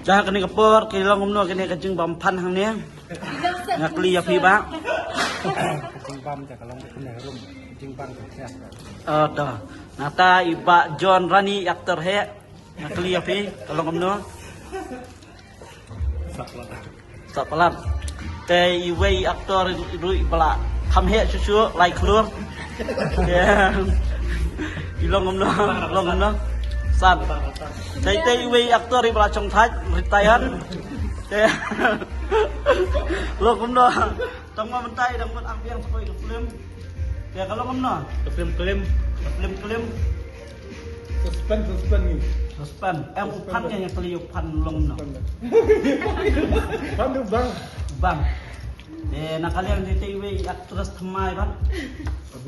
Jangan kena kepor, kena ngomno kena kejeng bampan hang ni. Ngakli ya pi bang. Kejeng bam je kalau kena rum, kejeng bam siap. Dah. Nata iba John Rani aktor he. Ngakli ya pi kalau ngomno. Sapalan. Te iwe aktor rui bala. Tham he susu lai khluor. Ilong ngomno. San. Te iwe aktor bala chong thai retired. Te. Lo ngomno. Tong ma mentai dang pun ambiang sepoi ke film. Ya kalau ngomno. Film. Suspend ni. Suspend. Upan yang kali upan long no. Pan tu bang. Bang. Nak kalian di TV aktris thamai bang.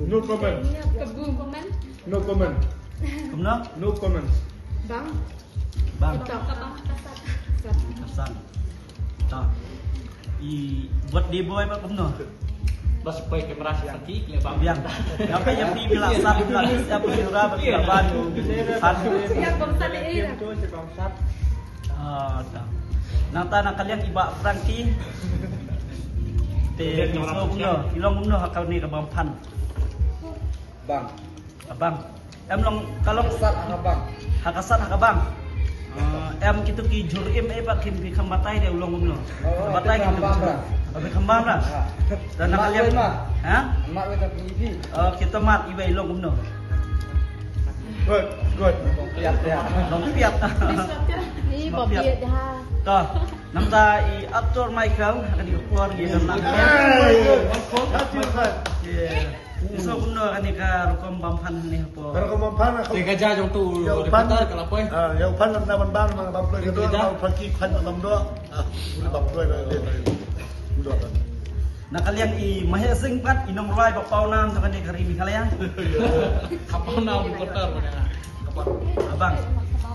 No comment. No comment. Kumno? No comment. Bang. Kesan. Dah. Buat di boy pak kumno. Bas supaya kamera sakit ya bang. Biang. Apa yang di bilasan siapa jura bagi baru. Siap bangsa ini. Dah. Nata nak kalian iba Frankie. Te iso kumno, ilong kumno hakau ni kabang pan. Bang. Abang. Long kalau Sat abang. hakasat hakabang. Kitu ki jurim pak kim bi kamatai dia ulong kumno. Kamatai gitu. Abi kembang dah. Dan nak kalian ha? Mak kita TV. Kita mat iwe ilong kumno. Good. Lihat ya. Long piat. Ni babi dah. Toh, namta aktor Michael akan dikeluar gitu nak. So kumno kan ka rukom bampan ni po. Kalau kamu pan aku. Tiga jam tu. Pan Kalau apa? ya pan nak ban mang baploy itu mau pergi pan dalam doa. Udah baploy dah. Udah kan. Nak kalian mahe sing pat inom rai bapau nam tu kan karimi kalian. Kapal nama kotor. Abang.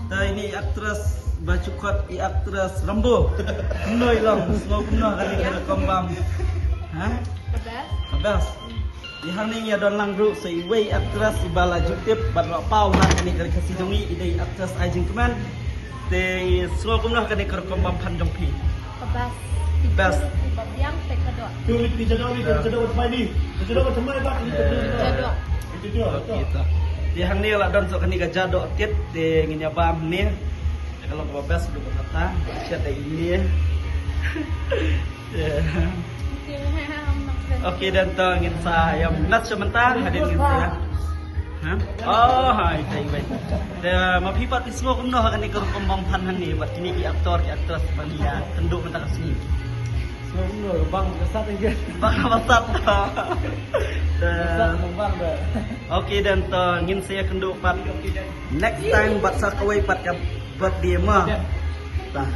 Ini aktris baju kot aktris Rambo. Kumno ilong, semua kumno kan rekom bam. Ha? Abas. Di hang ya don lang ru sei wei aktris ibala jutip bat pau nak ni kali kasi dongi ide aktris ajing keman. Te semua kumno kan rekom bam pan jongpi. Bas. Yang tekadok. Tulis di jadwal ni, jadwal apa ni? Jadwal macam mana tak? Jadok. Itu dia. Kita. Di hang ni lah don so kan ni jadok tit te nginya bam ni. Kalau babas dulu kata, siapa ini? Oke dan to ingin saya menat sebentar hadir ingin saya. Hah? Oh, hai baik. Dan mau pipat semua kumno akan ikut pembampan hani buat kini ki aktor ki aktris balia kenduk mentah sini. Semua kumno bang kesat aja. Bang besar. Kesat bang dah. Oke dan to ingin saya kenduk pat. Next time buat sakawai pat buat dia mah. Tah.